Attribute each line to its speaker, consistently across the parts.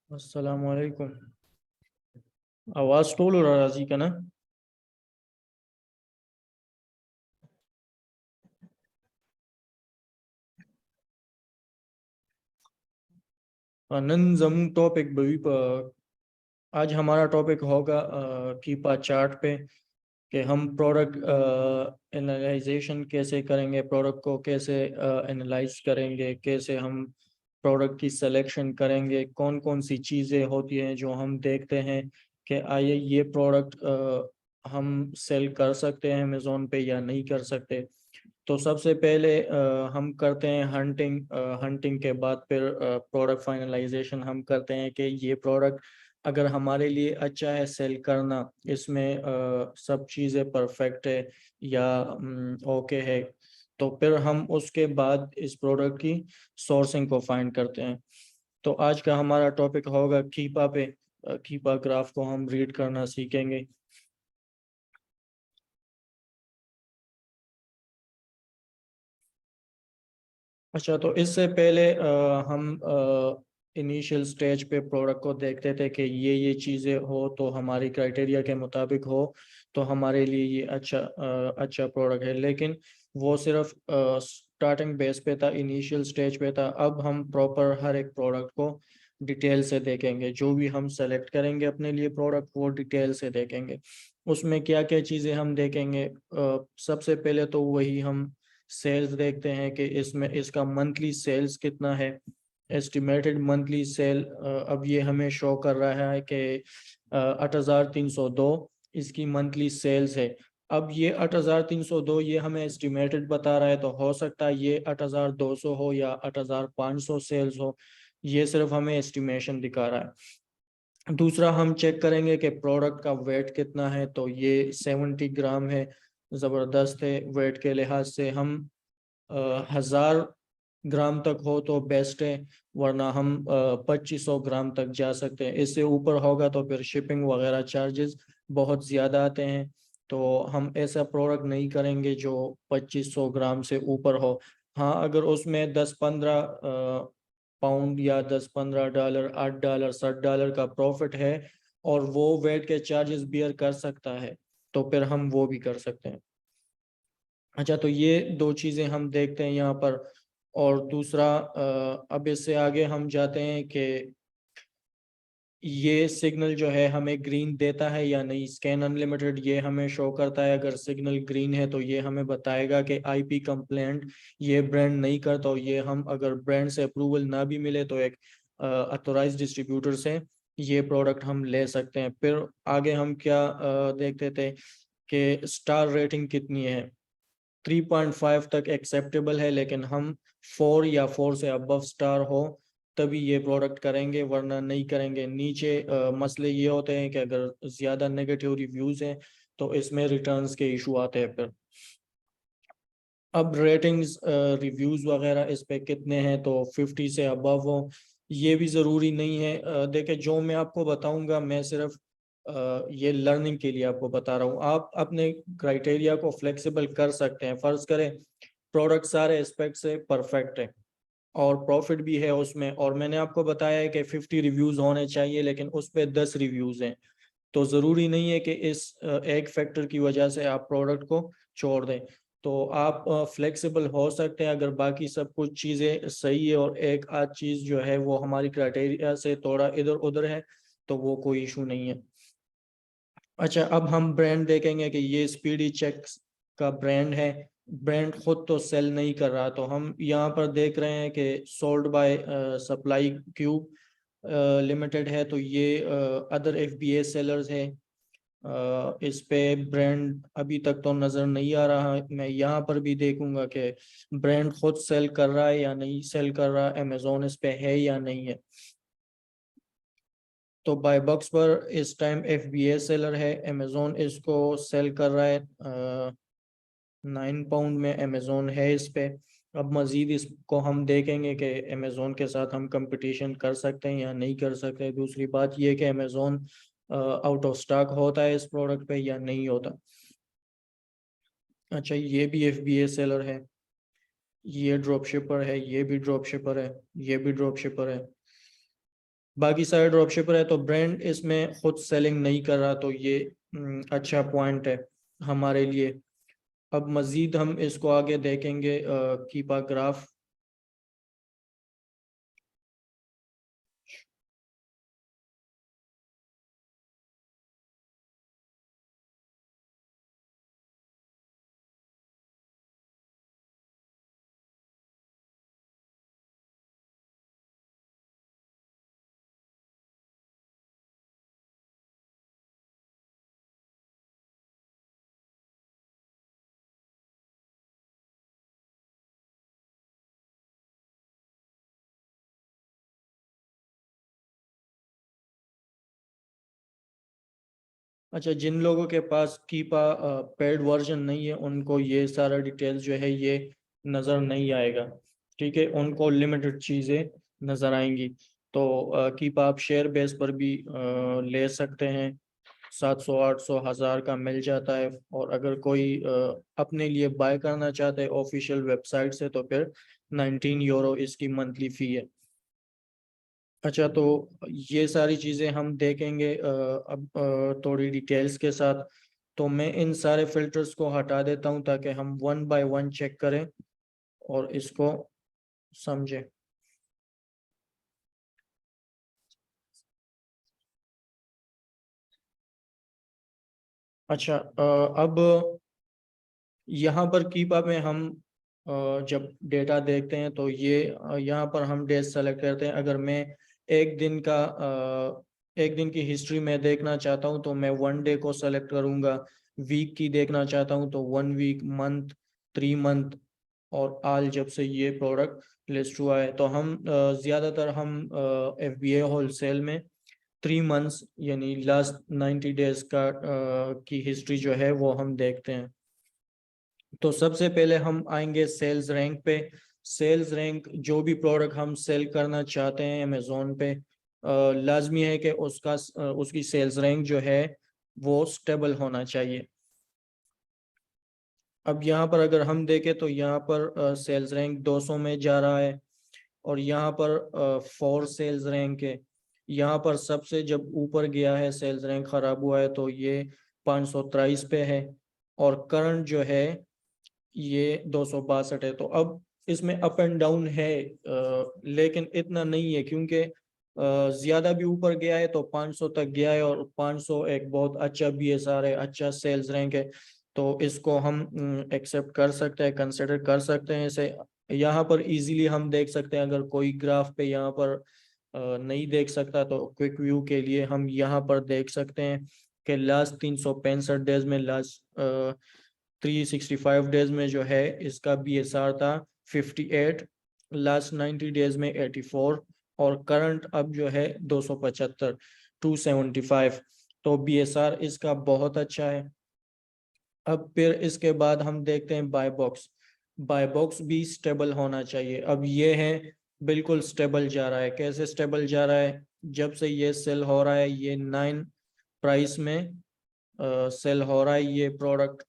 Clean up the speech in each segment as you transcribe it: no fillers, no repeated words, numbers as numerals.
Speaker 1: अस्सलाम वालेकुम। आवाज़ टोल हो रहा राजी का ना। नन जम टॉपिक भी आज हमारा टॉपिक होगा कीपा चार्ट पे कि हम प्रोडक्ट एनालाइजेशन कैसे करेंगे, प्रोडक्ट को कैसे एनालाइज करेंगे, कैसे हम प्रोडक्ट की सिलेक्शन करेंगे, कौन कौन सी चीज़ें होती हैं जो हम देखते हैं कि आइए ये प्रोडक्ट हम सेल कर सकते हैं अमेज़ोन पे या नहीं कर सकते। तो सबसे पहले हम करते हैं हंटिंग। हंटिंग के बाद फिर प्रोडक्ट फाइनलाइजेशन हम करते हैं कि ये प्रोडक्ट अगर हमारे लिए अच्छा है सेल करना, इसमें सब चीज़ें परफेक्ट है या ओके है, तो फिर हम उसके बाद इस प्रोडक्ट की सोर्सिंग को फाइंड करते हैं। तो आज का हमारा टॉपिक होगा कीपा पे। कीपा ग्राफ को हम रीड करना सीखेंगे। अच्छा, तो इससे पहले हम इनिशियल स्टेज पे प्रोडक्ट को देखते थे कि ये चीज़ें हो तो हमारी क्राइटेरिया के मुताबिक हो तो हमारे लिए ये अच्छा प्रोडक्ट है। लेकिन वो सिर्फ स्टार्टिंग बेस पे था, इनिशियल स्टेज पे था। अब हम प्रॉपर हर एक प्रोडक्ट को डिटेल से देखेंगे। जो भी हम सेलेक्ट करेंगे अपने लिए प्रोडक्ट, वो डिटेल से देखेंगे। उसमें क्या क्या चीज़ें हम देखेंगे। सबसे पहले तो वही हम सेल्स देखते हैं कि इसमें इसका मंथली सेल्स कितना है। एस्टिमेटेड मंथली सेल अब ये हमें शो कर रहा है कि 8,302 इसकी मंथली सेल्स है। अब ये 8,302 ये हमें एस्टिमेटेड बता रहा है, तो हो सकता है ये 8,200 हो या 8,500 सेल्स हो। ये सिर्फ हमें एस्टिमेशन दिखा रहा है। दूसरा हम चेक करेंगे कि प्रोडक्ट का वेट कितना है, तो ये 70 ग्राम है। ज़बरदस्त है वेट के लिहाज से। हम 1,000 ग्राम तक हो तो बेस्ट है, वरना हम 2,500 ग्राम तक जा सकते हैं। इससे ऊपर होगा तो फिर शिपिंग वगैरह चार्जेस बहुत ज़्यादा आते हैं। तो हम ऐसा प्रोडक्ट नहीं करेंगे जो 2,500 ग्राम से ऊपर हो। हाँ, अगर उसमें 10-15 पाउंड या 10-15 डॉलर, $8, $7 का प्रॉफिट है और वो वेट के चार्जेस बियर कर सकता है, तो फिर हम वो भी कर सकते हैं। अच्छा, तो ये दो चीज़ें हम देखते हैं यहाँ पर। और दूसरा अब इससे आगे हम जाते हैं कि ये सिग्नल जो है हमें ग्रीन देता है या नहीं। स्कैन अनलिमिटेड ये हमें शो करता है, अगर सिग्नल ग्रीन है तो ये हमें बताएगा कि आईपी कंप्लेंट ये ब्रांड नहीं करता। और ये हम अगर ब्रांड से अप्रूवल ना भी मिले तो एक अथोराइज डिस्ट्रीब्यूटर से ये प्रोडक्ट हम ले सकते हैं। फिर आगे हम क्या देखते थे कि स्टार रेटिंग कितनी है। 3.5 तक एक्सेप्टेबल है, लेकिन हम 4 या 4 से अबव स्टार हो तभी ये प्रोडक्ट करेंगे, वरना नहीं करेंगे। नीचे मसले ये होते हैं कि अगर ज़्यादा नेगेटिव रिव्यूज़ हैं तो इसमें रिटर्न्स के इशू आते हैं फिर। अब रेटिंग्स रिव्यूज़ वगैरह इस पे कितने हैं, तो 50 से अबव हो। ये भी ज़रूरी नहीं है। देखिए, जो मैं आपको बताऊंगा मैं सिर्फ ये लर्निंग के लिए आपको बता रहा हूँ। आप अपने क्राइटेरिया को फ्लेक्सिबल कर सकते हैं। फ़र्ज़ करें प्रोडक्ट सारे एस्पेक्ट से परफेक्ट है और प्रॉफिट भी है उसमें, और मैंने आपको बताया है कि 50 रिव्यूज़ होने चाहिए, लेकिन उस पे 10 रिव्यूज़ हैं। तो ज़रूरी नहीं है कि इस एक फैक्टर की वजह से आप प्रोडक्ट को छोड़ दें। तो आप फ्लेक्सिबल हो सकते हैं अगर बाकी सब कुछ चीज़ें सही है और एक आध चीज़ जो है वो हमारी क्राइटेरिया से थोड़ा इधर उधर है, तो वो कोई इशू नहीं है। अच्छा, अब हम ब्रांड देखेंगे कि ये स्पीडी चेक्स का ब्रांड है। ब्रांड खुद तो सेल नहीं कर रहा, तो हम यहाँ पर देख रहे हैं कि sold by supply cube limited है। तो ये अदर एफबीए सेलर्स है। इस पे ब्रांड अभी तक तो नज़र नहीं आ रहा। मैं यहाँ पर भी देखूंगा कि ब्रांड खुद सेल कर रहा है या नहीं सेल कर रहा, अमेजोन इस पे है या नहीं है। तो बाय बॉक्स पर इस टाइम एफबीए सेलर है, अमेजोन इसको सेल कर रहा है 9 पाउंड में अमेजोन है इस पे। अब मज़ीद इसको हम देखेंगे कि अमेजोन के साथ हम कंपटीशन कर सकते हैं या नहीं कर सकते। दूसरी बात यह कि अमेजोन आउट ऑफ स्टॉक होता है इस प्रोडक्ट पे या नहीं होता। अच्छा, ये भी एफबीए सेलर है, ये ड्रॉप शिपर है, ये भी ड्रॉप शिपर है, ये भी ड्रॉप शिपर है। बाकी सारे ड्रॉप शिपर है तो ब्रांड इसमें खुद सेलिंग नहीं कर रहा, तो ये अच्छा पॉइंट है हमारे लिए। अब मजीद हम इसको आगे देखेंगे कीपा ग्राफ। अच्छा, जिन लोगों के पास कीपा पेड वर्जन नहीं है उनको ये सारा डिटेल्स जो है ये नज़र नहीं आएगा। ठीक है, उनको लिमिटेड चीज़ें नज़र आएंगी। तो कीपा आप शेयर बेस पर भी ले सकते हैं। 700 800 1000 का मिल जाता है। और अगर कोई अपने लिए बाय करना चाहते हैं ऑफिशियल वेबसाइट से तो फिर 19 यूरो इसकी मंथली फ़ी है। अच्छा, तो ये सारी चीज़ें हम देखेंगे अब थोड़ी डिटेल्स के साथ। तो मैं इन सारे फिल्टर्स को हटा देता हूँ ताकि हम वन बाय वन चेक करें और इसको समझें। अच्छा, अब यहाँ पर कीपा में हम जब डेटा देखते हैं तो ये यहाँ पर हम डेज सेलेक्ट करते हैं। अगर मैं एक दिन का एक दिन की हिस्ट्री में देखना चाहता हूँ तो मैं 1 डे को सेलेक्ट करूँगा। वीक की देखना चाहता हूँ तो 1 वीक, मंथ, 3 मंथ और आल जब से ये प्रोडक्ट लिस्ट हुआ है। तो हम ज़्यादातर हम FBA होलसेल में 3 मंथ्स यानी लास्ट 90 डेज का की हिस्ट्री जो है वो हम देखते हैं। तो सबसे पहले हम आएंगे सेल्स रैंक पे। सेल्स रैंक जो भी प्रोडक्ट हम सेल करना चाहते हैं अमेजोन पे, लाजमी है कि उसकी सेल्स रैंक जो है वो स्टेबल होना चाहिए। अब यहाँ पर अगर हम देखें तो यहाँ पर सेल्स रैंक 200 में जा रहा है और यहाँ पर 4 सेल्स रैंक है। यहाँ पर सबसे जब ऊपर गया है सेल्स रैंक खराब हुआ है तो ये 523 पे है। और करंट जो है ये 262 है। तो अब इसमें अप एंड डाउन है, लेकिन इतना नहीं है क्योंकि ज्यादा भी ऊपर गया है तो 500 तक गया है और 500 एक बहुत अच्छा BSR है, अच्छा सेल्स रैंक है। तो इसको हम एक्सेप्ट कर सकते हैं, कंसिडर कर सकते हैं इसे। यहाँ पर इजीली हम देख सकते हैं, अगर कोई ग्राफ पे यहाँ पर नहीं देख सकता तो क्विक व्यू के लिए हम यहाँ पर देख सकते हैं कि लास्ट 365 डेज में, लास्ट 365 डेज में जो है इसका BSR था 58, लास्ट 90 डेज में 84 और करंट अब जो है 275, 275। तो BSR इसका बहुत अच्छा है। अब फिर इसके बाद हम देखते हैं बाय बॉक्स। बाय बॉक्स भी स्टेबल होना चाहिए। अब ये है बिल्कुल स्टेबल जा रहा है। कैसे स्टेबल जा रहा है? जब से ये सेल हो रहा है, ये 9 प्राइस में सेल हो रहा है ये प्रोडक्ट,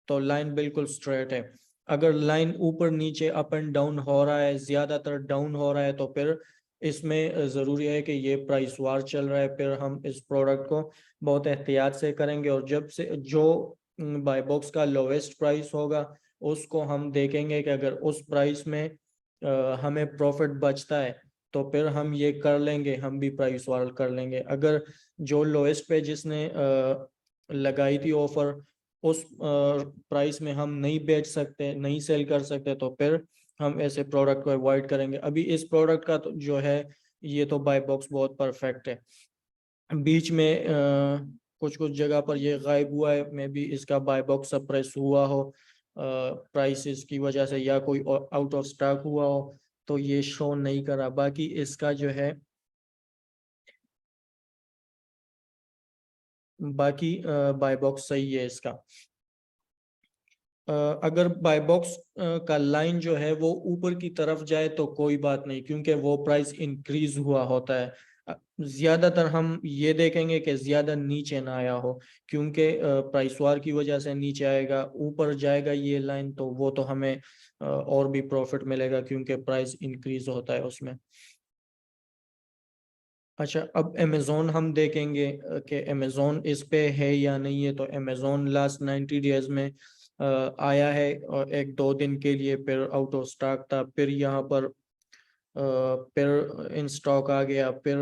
Speaker 1: तो लाइन बिल्कुल स्ट्रेट है। अगर लाइन ऊपर नीचे अप एंड डाउन हो रहा है, ज्यादातर डाउन हो रहा है, तो फिर इसमें ज़रूरी है कि ये प्राइस वार चल रहा है। फिर हम इस प्रोडक्ट को बहुत एहतियात से करेंगे और जब से जो बाय बॉक्स का लोवेस्ट प्राइस होगा उसको हम देखेंगे कि अगर उस प्राइस में हमें प्रॉफिट बचता है तो फिर हम ये कर लेंगे, हम भी प्राइस वार कर लेंगे। अगर जो लोएस्ट पे जिसने लगाई थी ऑफर, उस प्राइस में हम नहीं बेच सकते, नहीं सेल कर सकते, तो फिर हम ऐसे प्रोडक्ट को अवॉइड करेंगे। अभी इस प्रोडक्ट का तो जो है ये तो बाय बॉक्स बहुत परफेक्ट है। बीच में कुछ कुछ जगह पर ये गायब हुआ है, मे बी इसका बाय बॉक्स सप्रेस हुआ हो प्राइसेस की वजह से, या कोई आउट ऑफ स्टॉक हुआ हो तो ये शो नहीं करा। बाकी इसका जो है बाकी बाय बॉक्स सही है इसका। अगर बाय बॉक्स का लाइन जो है वो ऊपर की तरफ जाए तो कोई बात नहीं, क्योंकि वो प्राइस इंक्रीज हुआ होता है। ज्यादातर हम ये देखेंगे कि ज्यादा नीचे ना आया हो, क्योंकि प्राइस वार की वजह से नीचे आएगा। ऊपर जाएगा ये लाइन तो वो तो हमें और भी प्रॉफिट मिलेगा क्योंकि प्राइस इंक्रीज होता है उसमें। अच्छा, अब अमेजोन हम देखेंगे कि अमेजोन इस पे है या नहीं है। तो अमेजोन लास्ट 90 डेज में आया है और 1-2 दिन के लिए, फिर आउट ऑफ स्टॉक था, फिर यहाँ पर फिर इन स्टॉक आ गया, फिर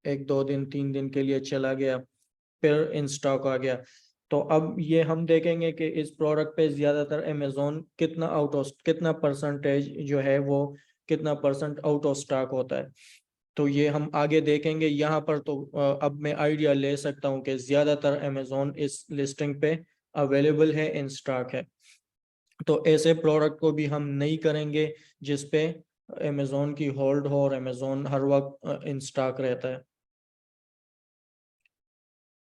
Speaker 1: 1-2 दिन 3 दिन के लिए चला गया, फिर इन स्टॉक आ गया। तो अब ये हम देखेंगे कि इस प्रोडक्ट पे ज्यादातर अमेजोन कितना परसेंटेज जो है वो कितना परसेंट आउट ऑफ स्टॉक होता है। तो ये हम आगे देखेंगे। यहाँ पर तो अब मैं आइडिया ले सकता हूँ कि ज्यादातर अमेजोन इस लिस्टिंग पे अवेलेबल है, इन स्टॉक है। तो ऐसे प्रोडक्ट को भी हम नहीं करेंगे जिस पे अमेजोन की होल्ड हो और अमेजोन हर वक्त इन स्टॉक रहता है।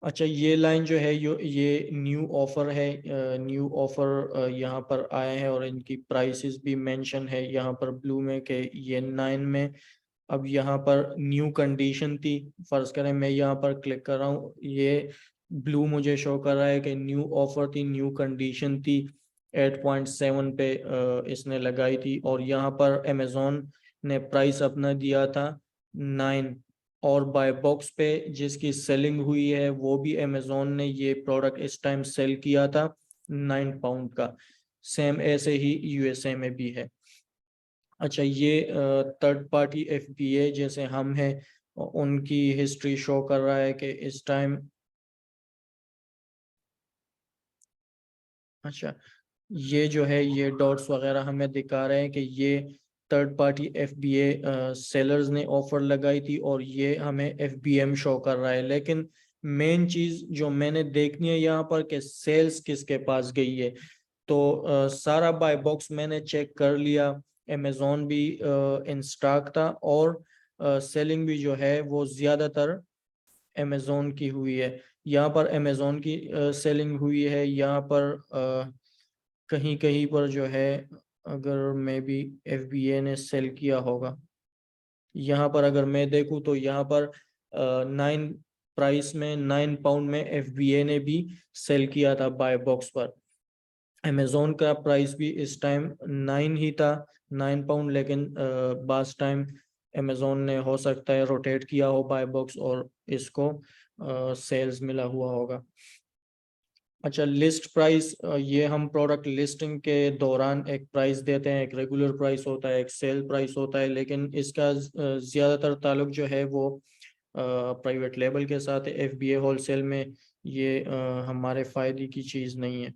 Speaker 1: अच्छा, ये लाइन जो है ये न्यू ऑफर है। न्यू ऑफर यहाँ पर आए हैं और इनकी प्राइसेस भी मेंशन है यहाँ पर ब्लू में कि ये 9 में। अब यहाँ पर न्यू कंडीशन थी, फर्ज करें मैं यहाँ पर क्लिक कर रहा हूँ, ये ब्लू मुझे शो कर रहा है कि न्यू ऑफर थी, न्यू कंडीशन थी, 8.7 पे इसने लगाई थी। और यहाँ पर अमेजोन ने प्राइस अपना दिया था 9। और बाय बॉक्स पे जिसकी सेलिंग हुई है वो भी अमेजोन ने ये प्रोडक्ट इस टाइम सेल किया था 9 पाउंड का। सेम ऐसे ही यूएसए में भी है। अच्छा, ये थर्ड पार्टी एफबीए जैसे हम हैं उनकी हिस्ट्री शो कर रहा है कि इस टाइम। अच्छा, ये जो है ये डॉट्स वगैरह हमें दिखा रहे हैं कि ये थर्ड पार्टी एफबीए सेलर्स ने ऑफर लगाई थी और ये हमें एफबीएम शो कर रहा है। लेकिन मेन चीज जो मैंने देखनी है यहाँ पर कि सेल्स किसके पास गई है। तो सारा बाय बॉक्स मैंने चेक कर लिया, अमेजोन भी इन स्टॉक था और सेलिंग भी जो है वो ज्यादातर अमेजोन की हुई है। यहाँ पर अमेजोन की सेलिंग हुई है। यहाँ पर कहीं कहीं पर जो है अगर मैं भी एफबीए ने सेल किया होगा, यहाँ पर अगर मैं देखूँ तो यहाँ पर 9 प्राइस में 9 पाउंड में एफबीए ने भी सेल किया था बाय बॉक्स पर। अमेजोन का प्राइस भी इस टाइम 9 ही था, 9 पाउंड। लेकिन बास टाइम अमेजोन ने हो सकता है रोटेट किया हो बाय बॉक्स और इसको सेल्स मिला हुआ होगा। अच्छा, लिस्ट प्राइस, ये हम प्रोडक्ट लिस्टिंग के दौरान एक प्राइस देते हैं, एक रेगुलर प्राइस होता है, एक सेल प्राइस होता है। लेकिन इसका ज़्यादातर ताल्लुक जो है वो प्राइवेट लेबल के साथ है। एफबीए होलसेल में ये हमारे फ़ायदे की चीज़ नहीं है।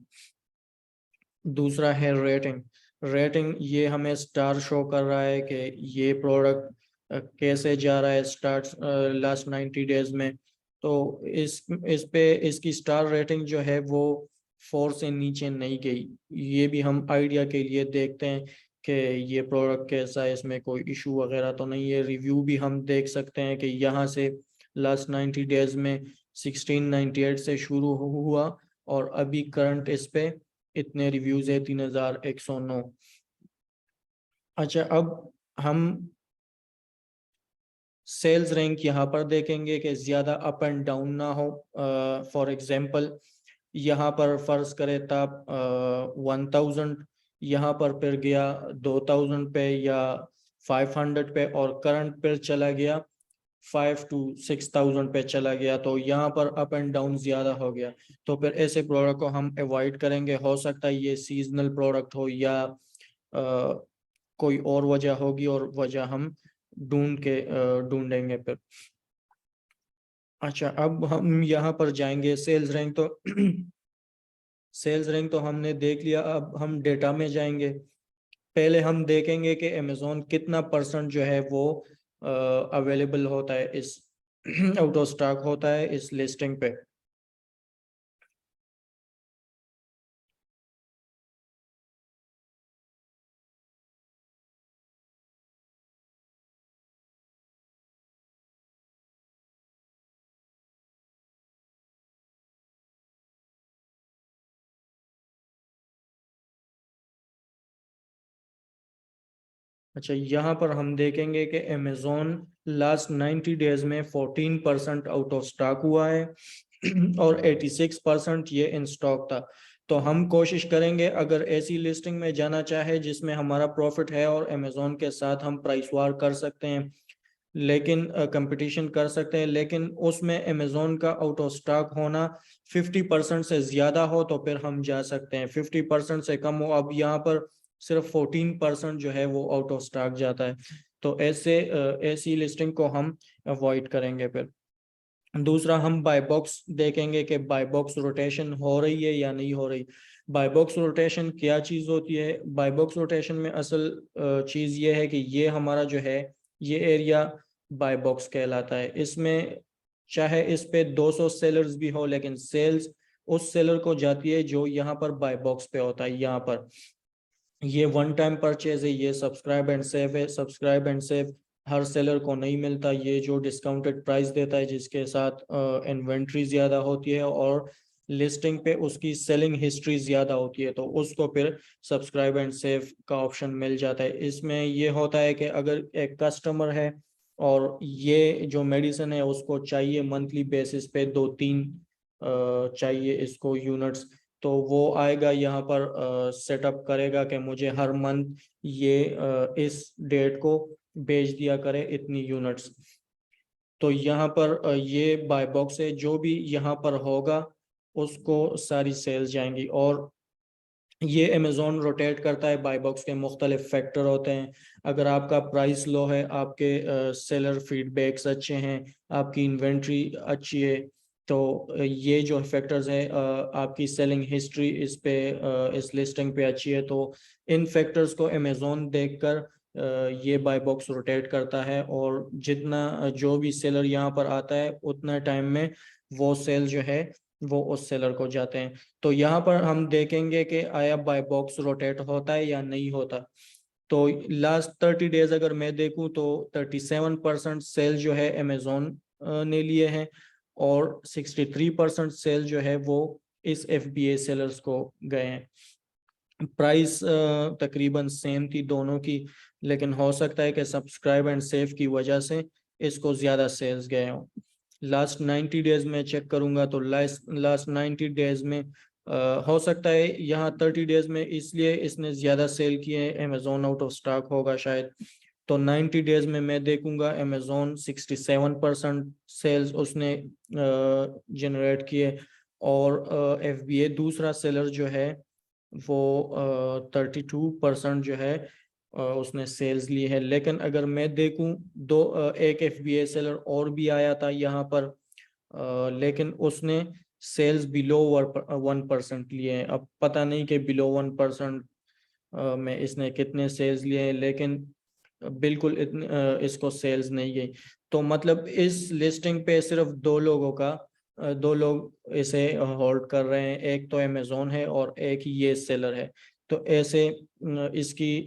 Speaker 1: दूसरा है रेटिंग। रेटिंग ये हमें स्टार शो कर रहा है कि ये प्रोडक्ट कैसे जा रहा है स्टार्ट लास्ट 90 डेज में। तो इस पे इसकी स्टार रेटिंग जो है वो 4 से नीचे नहीं गई। ये भी हम आइडिया के लिए देखते हैं कि ये प्रोडक्ट कैसा है, इसमें कोई इशू वगैरह तो नहीं है। रिव्यू भी हम देख सकते हैं कि यहाँ से लास्ट 90 डेज में 1698 से शुरू हुआ और अभी करंट इस पे इतने रिव्यूज है 3109। अच्छा, अब हम सेल्स रैंक यहाँ पर देखेंगे कि ज्यादा अप एंड डाउन ना हो। फॉर एग्जांपल यहाँ पर फर्ज करे तब 1000, यहाँ पर फिर गया 2000 पे या 500 पे और करंट पे चला गया 5 to 6000 पे चला गया, तो यहाँ पर अप एंड डाउन ज्यादा हो गया। तो फिर ऐसे प्रोडक्ट को हम अवॉइड करेंगे। हो सकता है ये सीजनल प्रोडक्ट हो या कोई और वजह होगी और वजह हम ढूंढेंगे फिर। अच्छा, अब हम यहाँ पर जाएंगे सेल्स रैंक। तो सेल्स रैंक तो हमने देख लिया, अब हम डेटा में जाएंगे। पहले हम देखेंगे कि अमेजोन कितना परसेंट जो है वो अवेलेबल होता है इस आउट ऑफ स्टॉक होता है इस लिस्टिंग पे। अच्छा, यहाँ पर हम देखेंगे कि अमेजोन लास्ट 90 डेज में 14% आउट ऑफ स्टॉक हुआ है और 86% ये इन स्टॉक था। तो हम कोशिश करेंगे अगर ऐसी लिस्टिंग में जाना चाहे जिसमें हमारा प्रॉफिट है और अमेजोन के साथ हम प्राइस वार कर सकते हैं, लेकिन कंपटीशन कर सकते हैं, लेकिन उसमें अमेजोन का आउट ऑफ स्टॉक होना 50% से ज्यादा हो तो फिर हम जा सकते हैं, 50% से कम हो, अब यहाँ पर सिर्फ 14% जो है वो आउट ऑफ स्टॉक जाता है। तो ऐसी लिस्टिंग को हम अवॉइड करेंगे। फिर दूसरा, हम बाय बॉक्स देखेंगे कि बाय बॉक्स रोटेशन हो रही है या नहीं हो रही। बाय बॉक्स रोटेशन क्या चीज़ होती है? बाय बॉक्स रोटेशन में असल चीज़ ये है कि ये हमारा जो है ये एरिया बाय बॉक्स कहलाता है। इसमें चाहे इस पे 200 सेलर्स भी हो, लेकिन सेल्स उस सेलर को जाती है जो यहाँ पर बाय बॉक्स पे होता है। यहाँ पर ये वन टाइम परचेज है, ये सब्सक्राइब एंड सेव है। Subscribe and save her seller को नहीं मिलता, ये जो डिस्काउंटेड प्राइस देता है जिसके साथ इन्वेंट्री ज्यादा होती है और लिस्टिंग पे उसकी सेलिंग हिस्ट्री ज्यादा होती है, तो उसको फिर सब्सक्राइब एंड सेव का ऑप्शन मिल जाता है। इसमें ये होता है कि अगर एक कस्टमर है और ये जो मेडिसिन है उसको चाहिए मंथली बेसिस पे 2-3 चाहिए इसको यूनिट्स, तो वो आएगा यहाँ पर सेटअप करेगा कि मुझे हर मंथ ये इस डेट को भेज दिया करे इतनी यूनिट्स। तो यहाँ पर ये बाय बॉक्स है, जो भी यहाँ पर होगा उसको सारी सेल्स जाएंगी। और ये अमेजोन रोटेट करता है, बाय बॉक्स के मुख्तलिफ फैक्टर होते हैं। अगर आपका प्राइस लो है, आपके सेलर फीडबैक्स अच्छे हैं, आपकी इन्वेंट्री अच्छी है, तो ये जो फैक्टर्स हैं, आपकी सेलिंग हिस्ट्री इस पे इस लिस्टिंग पे अच्छी है, तो इन फैक्टर्स को अमेजोन देखकर ये बाय बॉक्स रोटेट करता है। और जितना जो भी सेलर यहाँ पर आता है उतना टाइम में वो सेल जो है वो उस सेलर को जाते हैं। तो यहाँ पर हम देखेंगे कि आया बाय बॉक्स रोटेट होता है या नहीं होता। तो लास्ट 30 डेज अगर मैं देखूं तो 37% सेल जो है अमेजोन ने लिए हैं, और 63% सेल जो है वो इस FBA सेलर्स को गए हैं। प्राइस तकरीबन सेम थी दोनों की, लेकिन हो सकता है कि सब्सक्राइब एंड सेव की वजह से इसको ज़्यादा सेल्स गए हों। लास्ट 90 डेज में चेक करूंगा तो लास्ट 90 डेज में हो सकता है यहाँ 30 डेज में इसलिए इसने ज़्यादा सेल किए हैं, अमेजोन आउट ऑफ स्टॉक होगा शायद। तो 90 डेज में मैं देखूंगा अमेजोन 67% सेल्स उसने जनरेट किए, और FBA दूसरा सेलर जो है वो 32% जो है उसने सेल्स ली है। लेकिन अगर मैं देखूं एक FBA सेलर और भी आया था यहाँ पर, लेकिन उसने सेल्स बिलो 1% लिए हैं। अब पता नहीं कि बिलो 1% में इसने कितने सेल्स लिए हैं, लेकिन बिल्कुल इतने इसको सेल्स नहीं गई। तो मतलब इस लिस्टिंग पे सिर्फ दो लोग इसे होल्ड कर रहे हैं, एक तो अमेजोन है और एक ये सेलर है। तो ऐसे इसकी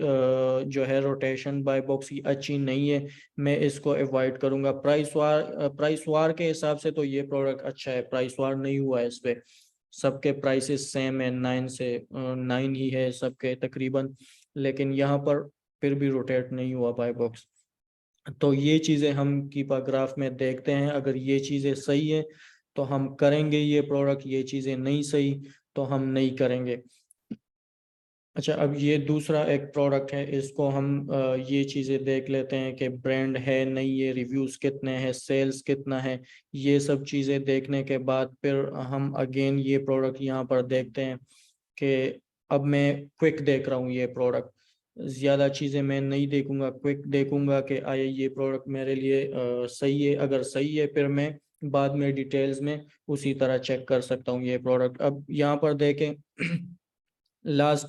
Speaker 1: जो है रोटेशन बाय बॉक्स की अच्छी नहीं है, मैं इसको अवॉइड करूंगा। प्राइस वार के हिसाब से तो ये प्रोडक्ट अच्छा है, प्राइस वार नहीं हुआ है इस पे, सबके प्राइसेस सेम है, 9 ही है सबके तकरीबन, लेकिन यहाँ पर फिर भी रोटेट नहीं हुआ बाय बॉक्स। तो ये चीज़ें हम कीपा ग्राफ में देखते हैं, अगर ये चीज़ें सही है तो हम करेंगे ये प्रोडक्ट, ये चीज़ें नहीं सही तो हम नहीं करेंगे। अच्छा, अब ये दूसरा एक प्रोडक्ट है, इसको हम ये चीज़ें देख लेते हैं कि ब्रांड है नहीं है, रिव्यूज़ कितने हैं, सेल्स कितना है। ये सब चीज़ें देखने के बाद फिर हम अगेन ये प्रोडक्ट यहाँ पर देखते हैं कि अब मैं क्विक देख रहा हूँ ये प्रोडक्ट, ज़्यादा चीज़ें मैं नहीं देखूंगा, क्विक देखूंगा कि आया ये प्रोडक्ट मेरे लिए सही है। अगर सही है फिर मैं बाद में डिटेल्स में उसी तरह चेक कर सकता हूँ ये प्रोडक्ट। अब यहाँ पर देखें लास्ट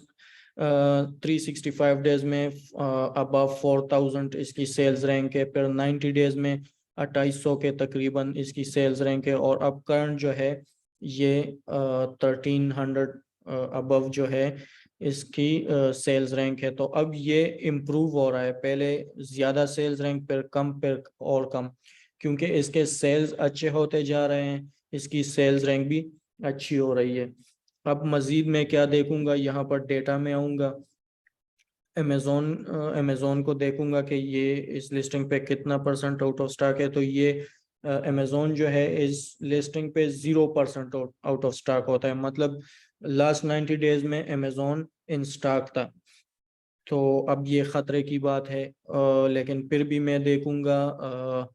Speaker 1: 365 डेज में अबव 4000 इसकी सेल्स रैंक है, फिर 90 डेज में 2800 के तकरीबन इसकी सेल्स रैंक है, और अब करंट जो है ये 1300 अबव जो है इसकी सेल्स रैंक है। तो अब ये इम्प्रूव हो रहा है, पहले ज़्यादा सेल्स रैंक फिर और कम, क्योंकि इसके सेल्स अच्छे होते जा रहे हैं, इसकी सेल्स रैंक भी अच्छी हो रही है। अब मजीद मैं क्या देखूंगा, यहाँ पर डेटा में आऊँगा, अमेजोन को देखूंगा कि ये इस लिस्टिंग पे कितना परसेंट आउट ऑफ स्टॉक है। तो ये अमेजोन जो है इस लिस्टिंग पे 0% आउट ऑफ स्टॉक होता है, मतलब लास्ट 90 डेज में अमेजोन इन स्टॉक था। तो अब ये ख़तरे की बात है, लेकिन फिर भी मैं देखूंगा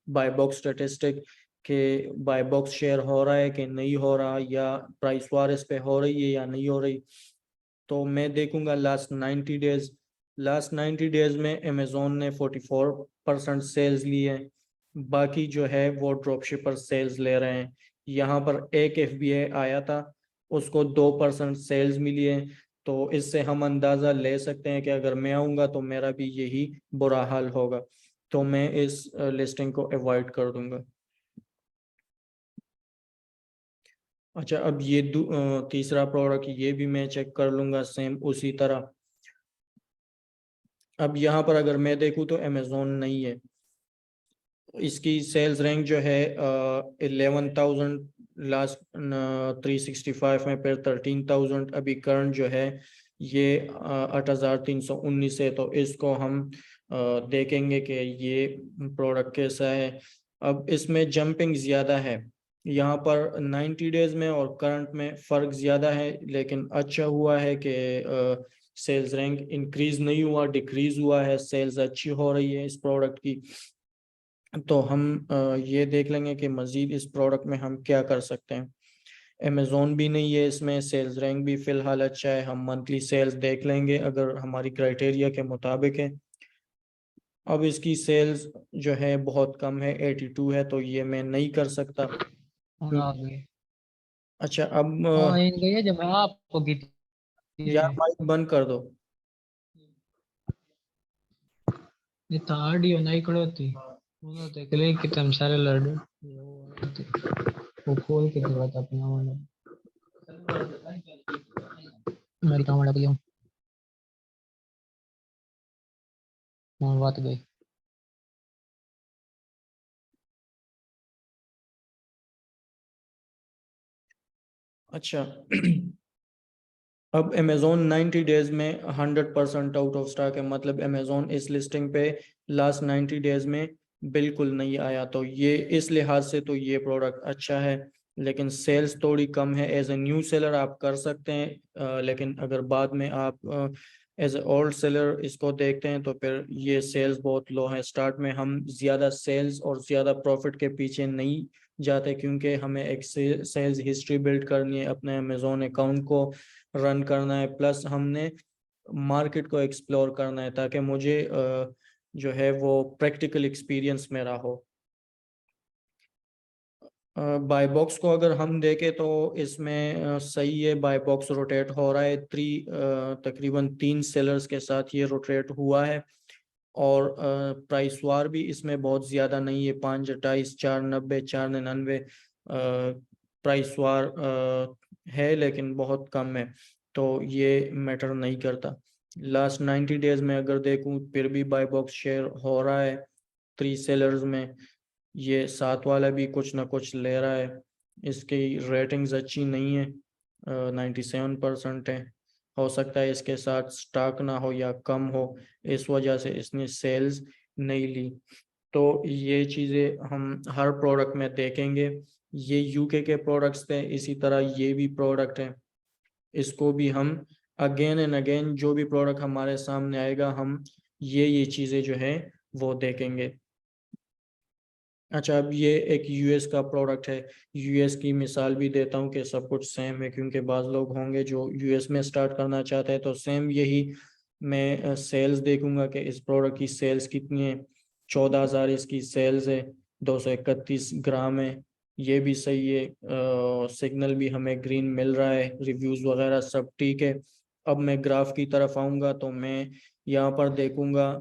Speaker 1: बाय बॉक्स स्टेटिस्टिक के बाय बॉक्स शेयर हो रहा है कि नहीं हो रहा, या प्राइस वार इस पे हो रही है या नहीं हो रही। तो मैं देखूंगा लास्ट 90 डेज में अमेजोन ने 44% सेल्स लिए हैं, बाकी जो है वो ड्रॉप शिपर सेल्स ले रहे हैं। यहाँ पर एक एफबीआई आया था, उसको 2% सेल्स मिली है। तो इससे हम अंदाज़ा ले सकते हैं कि अगर मैं आऊँगा तो मेरा भी यही बुरा हाल होगा। तो मैं इस लिस्टिंग को अवॉइड कर दूंगा। अच्छा, अब ये तीसरा प्रोडक्ट ये भी मैं चेक कर लूंगा सेम उसी तरह। अब यहाँ पर अगर मैं देखूँ तो अमेजोन नहीं है, इसकी सेल्स रैंक जो है 11,000 लास्ट 365 में, फिर 13,000 अभी करंट जो है ये 8,319 है। तो इसको हम देखेंगे कि ये प्रोडक्ट कैसा है। अब इसमें जंपिंग ज़्यादा है, यहाँ पर 90 डेज में और करंट में फ़र्क ज़्यादा है, लेकिन अच्छा हुआ है कि सेल्स रैंक इंक्रीज नहीं हुआ, डिक्रीज हुआ है, सेल्स अच्छी हो रही है इस प्रोडक्ट की। तो हम ये देख लेंगे कि मज़ीद इस प्रोडक्ट में हम क्या कर सकते हैं। अमेज़ोन भी नहीं है इसमें, सेल्स रैंक भी फ़िलहाल अच्छा है। हम मंथली सेल्स देख लेंगे अगर हमारी क्राइटेरिया के मुताबिक है। अब इसकी सेल्स जो है बहुत कम है, 82 है, तो ये मैं नहीं कर सकता।
Speaker 2: और आ गए।
Speaker 1: अच्छा, अब
Speaker 2: हाँ इन गई है जब आपको की
Speaker 1: यार
Speaker 2: थी।
Speaker 1: माइक बंद कर दो।
Speaker 2: ये थर्ड ही होना ही खड़ो थी। उन्होंने देख ले कितने सारे लड़े वो खोल के दिया था अपना वाला। मेरी काम वाला भैया वहाँ बात गई।
Speaker 1: अच्छा अब अमेजोन 90 डेज में 100% आउट ऑफ स्टॉक है, मतलब अमेजोन इस लिस्टिंग पे लास्ट 90 डेज में बिल्कुल नहीं आया। तो ये इस लिहाज से तो ये प्रोडक्ट अच्छा है, लेकिन सेल्स थोड़ी कम है। एज ए न्यू सेलर आप कर सकते हैं, लेकिन अगर बाद में आप एज ए ओल्ड सेलर इसको देखते हैं तो फिर ये सेल्स बहुत लो है। स्टार्ट में हम ज़्यादा सेल्स और ज़्यादा प्रॉफिट के पीछे नहीं जाते, क्योंकि हमें एक सेल्स हिस्ट्री बिल्ड करनी है, अपने अमेजोन अकाउंट को रन करना है, प्लस हमने मार्केट को एक्सप्लोर करना है, ताकि मुझे जो है वो प्रैक्टिकल एक्सपीरियंस मेरा हो। बाय बॉक्स को अगर हम देखें तो इसमें सही है, बाय बॉक्स रोटेट हो रहा है। तकरीबन 3 सेलर्स के साथ ये रोटेट हुआ है। और प्राइस वार भी इसमें बहुत ज़्यादा नहीं है, 5.28, 4.90, 4.99 प्राइस वार है, लेकिन बहुत कम है। तो ये मैटर नहीं करता। लास्ट 90 डेज में अगर देखूं फिर भी बाय बॉक्स शेयर हो रहा है 3 सेलर्स में। ये साथ वाला भी कुछ ना कुछ ले रहा है, इसकी रेटिंग्स अच्छी नहीं है, 97% है। हो सकता है इसके साथ स्टॉक ना हो या कम हो, इस वजह से इसने सेल्स नहीं ली। तो ये चीज़ें हम हर प्रोडक्ट में देखेंगे। ये यूके के प्रोडक्ट्स थे, इसी तरह ये भी प्रोडक्ट है, इसको भी हम अगेन एंड अगेन जो भी प्रोडक्ट हमारे सामने आएगा हम ये चीज़ें जो है वो देखेंगे। अच्छा, अब ये एक यूएस का प्रोडक्ट है। यूएस की मिसाल भी देता हूँ कि सब कुछ सेम है, क्योंकि बाज़ लोग होंगे जो यूएस में स्टार्ट करना चाहते हैं। तो सेम यही मैं सेल्स देखूंगा कि इस प्रोडक्ट की सेल्स कितनी है। 14,000 इसकी सेल्स है, 231 ग्राम है, ये भी सही है। सिग्नल भी हमें ग्रीन मिल रहा है, रिव्यूज़ वगैरह सब ठीक है। अब मैं ग्राफ की तरफ आऊँगा तो मैं यहाँ पर देखूंगा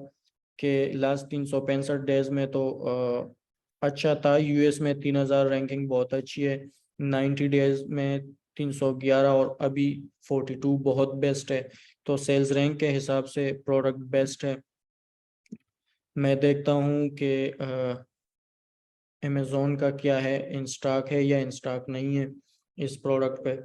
Speaker 1: कि लास्ट 365 डेज में तो अच्छा था। यूएस में 3,000 रैंकिंग बहुत अच्छी है, 90 डेज में 311, और अभी 42 बहुत बेस्ट है। तो सेल्स रैंक के हिसाब से प्रोडक्ट बेस्ट है। मैं देखता हूँ कि अमेज़ोन का क्या है, इन स्टॉक है या इन स्टॉक नहीं है इस प्रोडक्ट पे।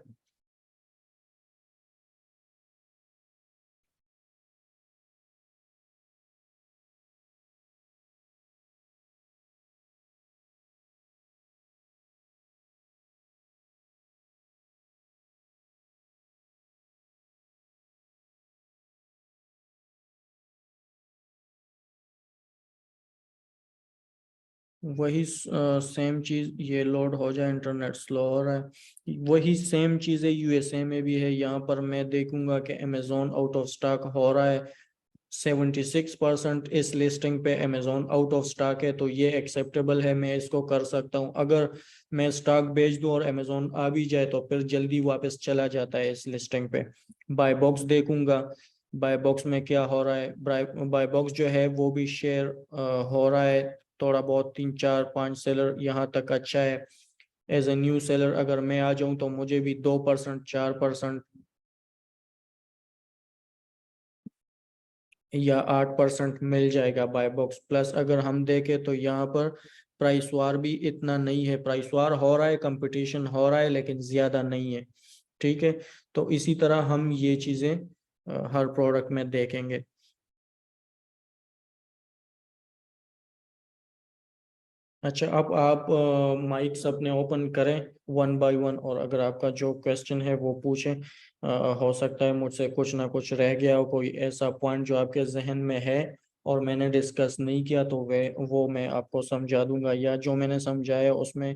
Speaker 1: वही सेम चीज, ये लोड हो जाए, इंटरनेट स्लो हो रहा है, वही सेम चीज़ है यूएसए में भी है। यहाँ पर मैं देखूंगा कि अमेजोन आउट ऑफ स्टॉक हो रहा है, 76% इस लिस्टिंग पे अमेजोन आउट ऑफ स्टॉक है, तो ये एक्सेप्टेबल है, मैं इसको कर सकता हूँ। अगर मैं स्टॉक बेच दूं और अमेजोन आ भी जाए तो फिर जल्दी वापस चला जाता है इस लिस्टिंग पे। बाय बॉक्स देखूंगा, बाय बॉक्स में क्या हो रहा है। बाय बॉक्स जो है वो भी शेयर हो रहा है थोड़ा बहुत, 3 4 5 सेलर यहाँ तक अच्छा है। एज ए न्यू सेलर अगर मैं आ जाऊं तो मुझे भी 2% 4% या 8% मिल जाएगा बाय बॉक्स। प्लस अगर हम देखें तो यहाँ पर प्राइस वार भी इतना नहीं है, प्राइस वार हो रहा है, कंपटीशन हो रहा है, लेकिन ज्यादा नहीं है। ठीक है, तो इसी तरह हम ये चीजें हर प्रोडक्ट में देखेंगे। अच्छा, अब आप माइक्स अपने ओपन करें वन बाय वन, और अगर आपका जो क्वेश्चन है वो पूछें। हो सकता है मुझसे कुछ ना कुछ रह गया हो, कोई ऐसा पॉइंट जो आपके जहन में है और मैंने डिस्कस नहीं किया, तो वो मैं आपको समझा दूंगा, या जो मैंने समझाया उसमें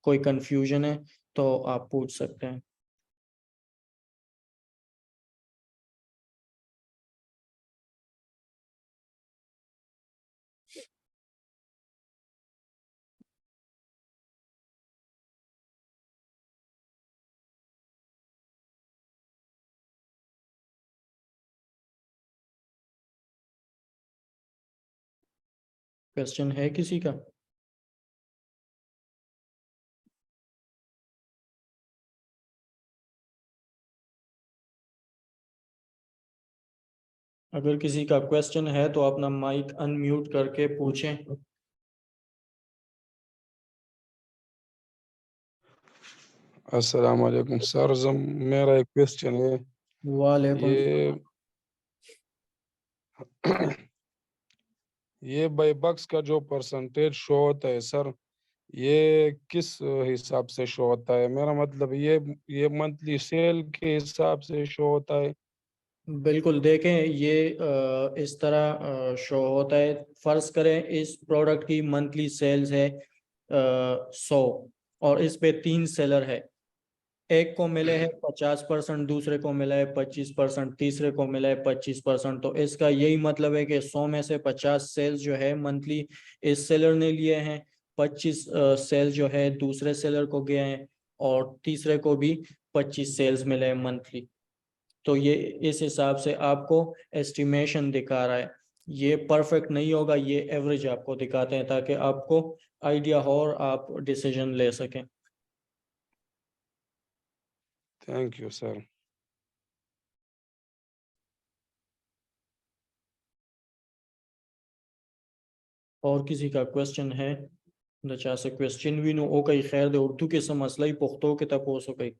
Speaker 1: कोई कंफ्यूजन है तो आप पूछ सकते हैं। क्वेश्चन है किसी का? अगर किसी का क्वेश्चन है तो अपना माइक अनम्यूट करके पूछें।
Speaker 3: अस्सलाम वालेकुम सर, मेरा एक क्वेश्चन है।
Speaker 1: वालेकुम।
Speaker 3: ये ये बाई बक्स का जो परसेंटेज शो होता है सर, ये किस हिसाब से शो होता है? मेरा मतलब ये मंथली सेल के हिसाब से शो होता है?
Speaker 1: बिल्कुल, देखें ये इस तरह शो होता है। फर्ज करें इस प्रोडक्ट की मंथली सेल्स है 100, और इस पे 3 सेलर है। एक को मिले हैं 50%, दूसरे को मिला है 25%, तीसरे को मिला है 25%। तो इसका यही मतलब है कि 100 में से 50 सेल्स जो है मंथली इस सेलर ने लिए हैं, 25 सेल्स जो है दूसरे सेलर को गए हैं, और तीसरे को भी 25 सेल्स मिले हैं मंथली। तो ये इस हिसाब से आपको एस्टिमेशन दिखा रहा है। ये परफेक्ट नहीं होगा, ये एवरेज आपको दिखाते हैं ताकि आपको आइडिया हो और आप डिसीजन ले सकें।
Speaker 3: Thank you sir.
Speaker 1: और किसी का क्वेश्चन है? दचा से क्वेश्चन भी नो ओ कई खैर दे उर्दू के सब मसला ही पुख्तो के तक हो सके।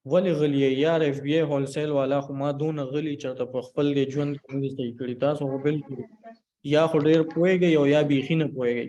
Speaker 1: वली गली यार एफबीआई होलसेल वाला खुमा दून गली चरता पखपल दे जुन कमी सही कड़ी तास हो बिल्कुल, या खुदेर पोए गई और या बीखी न पोए गई।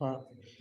Speaker 1: हाँ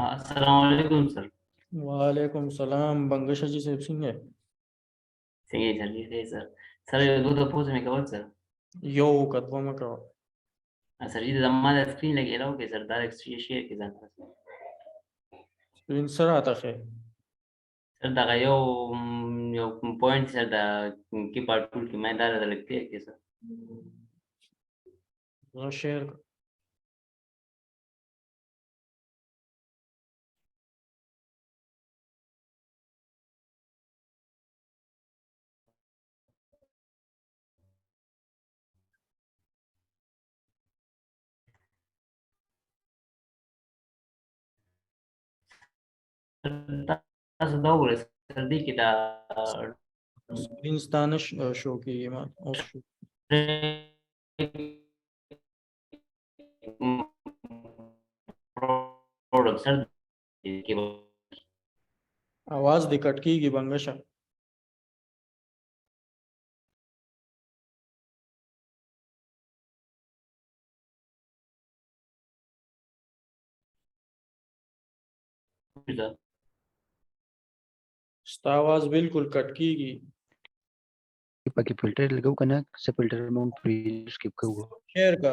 Speaker 4: अस्सलामुअलैकुम सर।
Speaker 1: वालेकुम सलाम बंगश जी से सिंह है
Speaker 4: सही सर जी सही सर। सर ये दो पूछ में कवर सर।
Speaker 1: यो कदवा में करो
Speaker 4: सर जी जमा स्क्रीन लगे रहो के सर डायरेक्ट शेयर के साथ
Speaker 1: स्क्रीन सर आता है
Speaker 4: सर दा यो यो पॉइंट सर दा की पार्ट टूल की मैं डाल लगते है के सर
Speaker 1: शेयर
Speaker 4: सर दो बोले सर दी की दा
Speaker 1: स्क्रीन स्तानिश शो की ये मान उस शो
Speaker 4: प्रोडक्ट सर के
Speaker 1: आवाज दिक्कत की बंगशा आवाज बिल्कुल कट की
Speaker 5: pakai filter लगाऊ कना से filter mount free skip कऊ
Speaker 1: शेयर का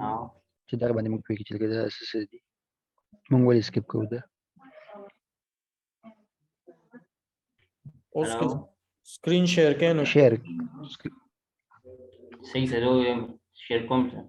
Speaker 4: हां
Speaker 5: tidak banding mung free kecil kita sesedi mung wali skip कऊ दा
Speaker 1: उसके
Speaker 4: हेलो
Speaker 1: स्क्रीन शेयर के नो
Speaker 5: share
Speaker 4: सही सर वो शेयर कौन सर